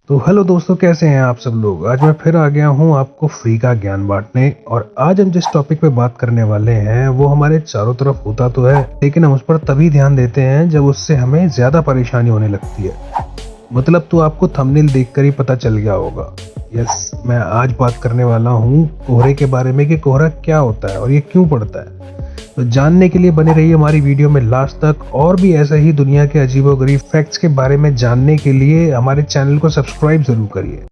तो हेलो दोस्तों, कैसे हैं आप सब लोग। आज मैं फिर आ गया हूं आपको फ्री का ज्ञान बांटने। और आज हम जिस टॉपिक पे बात करने वाले हैं वो हमारे चारों तरफ होता तो है, लेकिन हम उस पर तभी ध्यान देते हैं जब उससे हमें ज्यादा परेशानी होने लगती है। मतलब तो आपको थंबनेल देखकर ही पता चल गया होगा। यस, मैं आज बात करने वाला हूँ कोहरे के बारे में कि कोहरा क्या होता है और ये क्यों पड़ता है। तो जानने के लिए बने रहिए हमारी वीडियो में लास्ट तक। और भी ऐसा ही दुनिया के अजीबोगरीब फैक्ट्स के बारे में जानने के लिए हमारे चैनल को सब्सक्राइब जरूर करिए।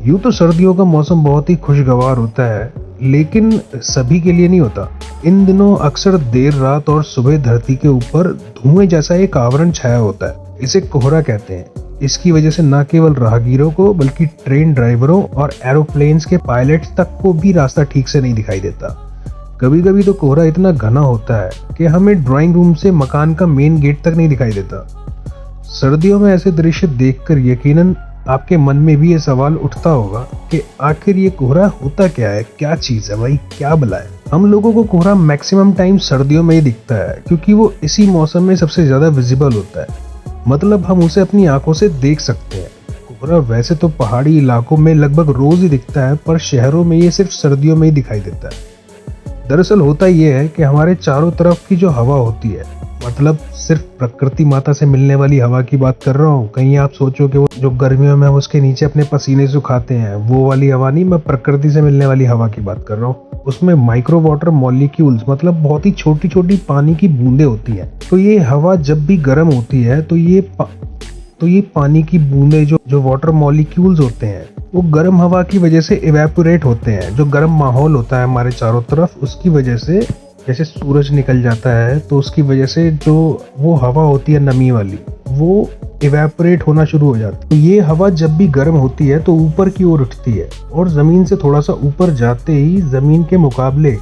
यूं तो सर्दियों का मौसम बहुत ही खुशगवार होता है, लेकिन सभी के लिए नहीं होता। इन दिनों अक्सर देर रात और सुबह धरती के ऊपर धुएं जैसा एक आवरण छाया होता है। इसे कोहरा कहते हैं। इसकी वजह से न केवल राहगीरों को बल्कि ट्रेन ड्राइवरों और एरोप्लेन्स के पायलट्स तक को भी रास्ता ठीक से नहीं दिखाई देता। कभी कभी तो कोहरा इतना घना होता है कि हमें ड्राइंग रूम से मकान का मेन गेट तक नहीं दिखाई देता। सर्दियों में ऐसे दृश्य देखकर यकीनन आपके मन में भी ये सवाल उठता होगा कि आखिर ये कोहरा होता क्या है, क्या चीज है भाई, क्या भला है। हम लोगों को कोहरा मैक्सिमम टाइम सर्दियों में ही दिखता है, क्योंकि वो इसी मौसम में सबसे ज्यादा विजिबल होता है। मतलब हम उसे अपनी आंखों से देख सकते हैं। कोहरा वैसे तो पहाड़ी इलाकों में लगभग रोज ही दिखता है, पर शहरों में ये सिर्फ सर्दियों में ही दिखाई देता है। दरअसल होता ये है कि हमारे चारों तरफ की जो हवा होती है, मतलब सिर्फ प्रकृति माता से मिलने वाली हवा की बात कर रहा हूँ। कहीं आप सोचो कि वो जो गर्मियों में हम उसके नीचे अपने पसीने सुखाते हैं, वो वाली हवा नहीं, मैं प्रकृति से मिलने वाली हवा की बात कर रहा हूँ। उसमें माइक्रो वाटर मॉलिक्यूल्स, मतलब बहुत ही छोटी छोटी पानी की बूंदें होती हैं। तो ये हवा जब भी गर्म होती है तो ये पानी की बूंदें जो वाटर मॉलिक्यूल्स होते हैं, वो गर्म हवा की वजह से इवेपोरेट होते हैं। जो गर्म माहौल होता है हमारे चारों तरफ, उसकी वजह से जैसे सूरज निकल जाता है तो उसकी वजह से जो वो हवा होती है नमी वाली, वो इवेपोरेट होना शुरू हो जाती है। तो ये हवा जब भी गर्म होती है तो ऊपर की ओर उठती है, और जमीन से थोड़ा सा ऊपर जाते ही जमीन के मुकाबले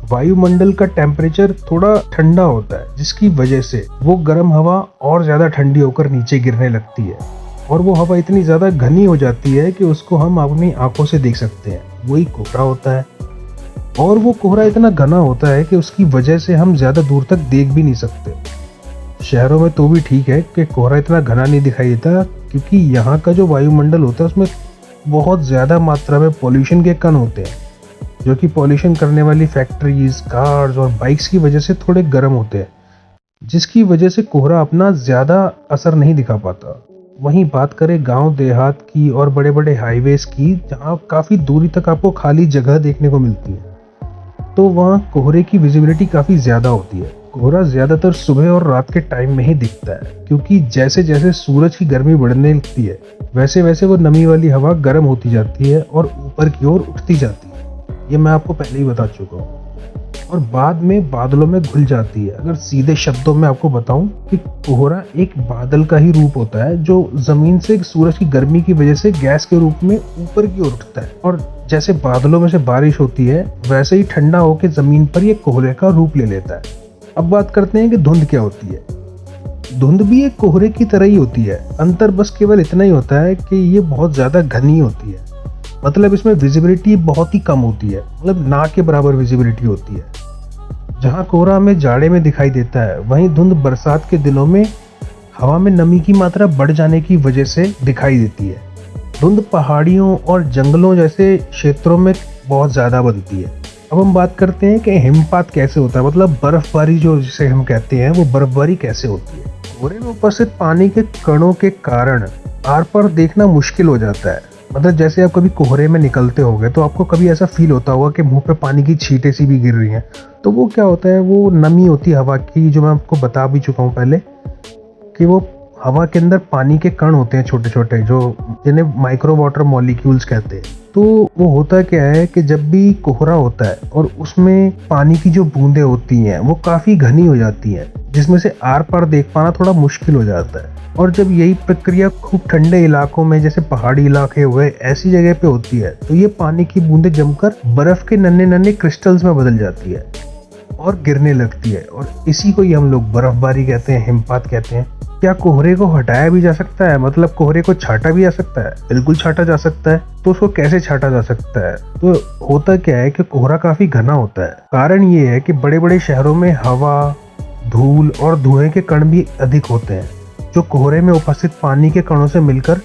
वायुमंडल का टेम्परेचर थोड़ा ठंडा होता है, जिसकी वजह से वो गर्म हवा और ज्यादा ठंडी होकर नीचे गिरने लगती है। और वो हवा इतनी ज्यादा घनी हो जाती है कि उसको हम अपनी आंखों से देख सकते हैं। वही कोहरा होता है। और वो कोहरा इतना घना होता है कि उसकी वजह से हम ज्यादा दूर तक देख भी नहीं सकते। शहरों में तो भी ठीक है कि कोहरा इतना घना नहीं दिखाई देता, क्योंकि यहाँ का जो वायुमंडल होता है उसमें बहुत ज्यादा मात्रा में पॉल्यूशन के कण होते हैं, जो कि पॉल्यूशन करने वाली फैक्ट्रीज, कार्स और बाइक्स की वजह से थोड़े गर्म होते हैं, जिसकी वजह से कोहरा अपना ज्यादा असर नहीं दिखा पाता। वहीं बात करें गांव देहात की और बड़े बड़े हाईवेज की, जहाँ काफी दूरी तक आपको खाली जगह देखने को मिलती है, तो वहाँ कोहरे की विजिबिलिटी काफी ज्यादा होती है। कोहरा ज्यादातर सुबह और रात के टाइम में ही दिखता है, क्योंकि जैसे जैसे सूरज की गर्मी बढ़ने लगती है वैसे वैसे वो नमी वाली हवा गर्म होती जाती है और ऊपर की ओर उठती जाती है। ये मैं आपको पहले ही बता चुका हूँ, और बाद में बादलों में घुल जाती है। अगर सीधे शब्दों में आपको बताऊं कि कोहरा एक बादल का ही रूप होता है, जो जमीन से सूरज की गर्मी की वजह से गैस के रूप में ऊपर की ओर उठता है, और जैसे बादलों में से बारिश होती है वैसे ही ठंडा होकर जमीन पर ये कोहरे का रूप ले लेता है। अब बात करते हैं कि धुंध क्या होती है। धुंध भी एक कोहरे की तरह ही होती है। अंतर बस केवल इतना ही होता है कि ये बहुत ज्यादा घनी होती है। मतलब इसमें विजिबिलिटी बहुत ही कम होती है, मतलब ना के बराबर विजिबिलिटी होती है। जहाँ कोहरा हमें जाड़े में दिखाई देता है, वहीं धुंध बरसात के दिनों में हवा में नमी की मात्रा बढ़ जाने की वजह से दिखाई देती है। धुंध पहाड़ियों और जंगलों जैसे क्षेत्रों में बहुत ज्यादा बनती है। अब हम बात करते हैं कि हिमपात कैसे होता है, मतलब बर्फबारी जो जिसे हम कहते हैं, वो बर्फबारी कैसे होती है। कोहरे में उपस्थित पानी के कणों के कारण आर पार देखना मुश्किल हो जाता है। मतलब जैसे आप कभी कोहरे में निकलते होंगे तो आपको कभी ऐसा फील होता होगा कि मुंह पे पानी की छींटें सी भी गिर रही हैं। तो वो क्या होता है, वो नमी होती है हवा की, जो मैं आपको बता भी चुका हूँ पहले, कि वो हवा के अंदर पानी के कण होते हैं छोटे छोटे, जो जिन्हें माइक्रो वाटर मॉलिक्यूल्स कहते हैं। तो वो होता क्या है कि जब भी कोहरा होता है और उसमें पानी की जो बूंदें होती हैं वो काफी घनी हो जाती हैं, जिसमें से आर पार देख पाना थोड़ा मुश्किल हो जाता है। और जब यही प्रक्रिया खूब ठंडे इलाकों में, जैसे पहाड़ी इलाके हुए, ऐसी जगह पे होती है, तो ये पानी की बूंदें जमकर बर्फ के नन्हे नन्हे क्रिस्टल्स में बदल जाती है। और गिरने लगती है, और इसी को ही हम लोग बर्फबारी कहते हैं, हिमपात कहते हैं। क्या कोहरे को हटाया भी जा सकता है, मतलब कोहरे को छाटा भी जा सकता है? बिल्कुल छाटा जा सकता है। तो उसको कैसे छाटा जा सकता है? तो होता क्या है कि कोहरा काफी घना होता है। कारण ये है कि बड़े बड़े शहरों में हवा, धूल और धुएं के कण भी अधिक होते हैं, जो कोहरे में उपस्थित पानी के कणों से मिलकर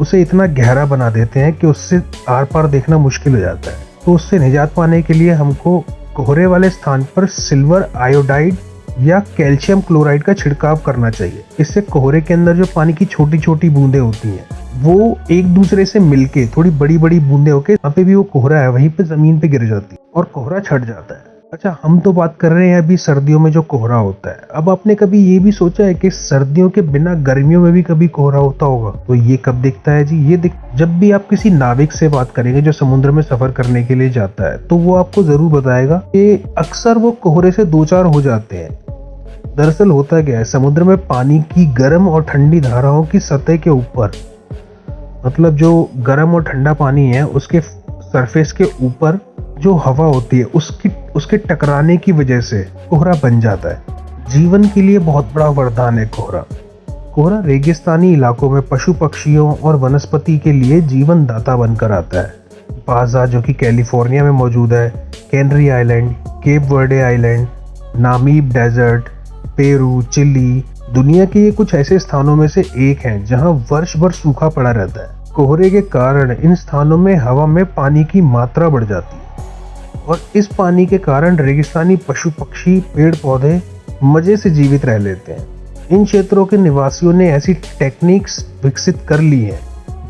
उसे इतना गहरा बना देते हैं कि उससे आर पार देखना मुश्किल हो जाता है। तो उससे निजात पाने के लिए हमको कोहरे वाले स्थान पर सिल्वर आयोडाइड या कैल्शियम क्लोराइड का छिड़काव करना चाहिए। इससे कोहरे के अंदर जो पानी की छोटी छोटी बूंदें होती हैं वो एक दूसरे से मिलके थोड़ी बड़ी बड़ी बूंदें होके वहाँ पे भी वो कोहरा है वहीं पे जमीन पे गिर जाती है और कोहरा छट जाता है। अच्छा, हम तो बात कर रहे हैं अभी सर्दियों में जो कोहरा होता है। अब आपने कभी ये भी सोचा है कि सर्दियों के बिना गर्मियों में भी कभी कोहरा होता होगा? तो ये कब दिखता है जी? जब भी आप किसी नाविक से बात करेंगे जो समुद्र में सफर करने के लिए जाता है, तो वो आपको जरूर बताएगा कि अक्सर वो कोहरे से दो चार हो जाते हैं। दरअसल होता क्या है, समुद्र में पानी की गर्म और ठंडी धाराओं की सतह के ऊपर, मतलब जो गर्म और ठंडा पानी है उसके सरफेस के ऊपर जो हवा होती है उसके टकराने की वजह से कोहरा बन जाता है। जीवन के लिए बहुत बड़ा वरदान है कोहरा। कोहरा रेगिस्तानी इलाकों में पशु पक्षियों और वनस्पति के लिए जीवन दाता बनकर आता है। बाजा जो कि कैलिफोर्निया में मौजूद है, Canary island, Cape Verde island, Namib desert, Peru, Chile, दुनिया के ये कुछ ऐसे स्थानों में से एक हैं जहां वर्ष भर सूखा पड़ा रहता है। कोहरे के कारण इन स्थानों में हवा में पानी की मात्रा बढ़ जाती है और इस पानी के कारण रेगिस्तानी पशु पक्षी, पेड़ पौधे मजे से जीवित रह लेते हैं। इन क्षेत्रों के निवासियों ने ऐसी टेक्निक्स विकसित कर ली हैं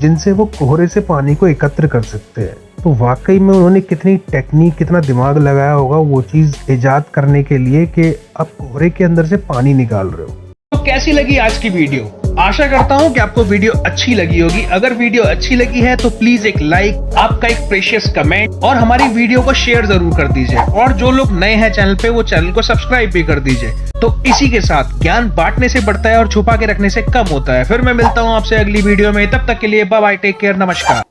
जिनसे वो कोहरे से पानी को एकत्र कर सकते हैं। तो वाकई में उन्होंने कितनी टेक्निक, कितना दिमाग लगाया होगा वो चीज इजाद करने के लिए कि आप कोहरे के अंदर से पानी निकाल रहे हो। तो कैसी लगी आज की वीडियो? आशा करता हूँ कि आपको वीडियो अच्छी लगी होगी। अगर वीडियो अच्छी लगी है तो प्लीज एक लाइक, आपका एक प्रेशियस कमेंट और हमारी वीडियो को शेयर जरूर कर दीजिए। और जो लोग नए हैं चैनल पे वो चैनल को सब्सक्राइब भी कर दीजिए। तो इसी के साथ ज्ञान बांटने से बढ़ता है और छुपा के रखने से कम होता है। फिर मैं मिलता हूँ आपसे अगली वीडियो में। तब तक के लिए बाय बाय, टेक केयर, नमस्कार।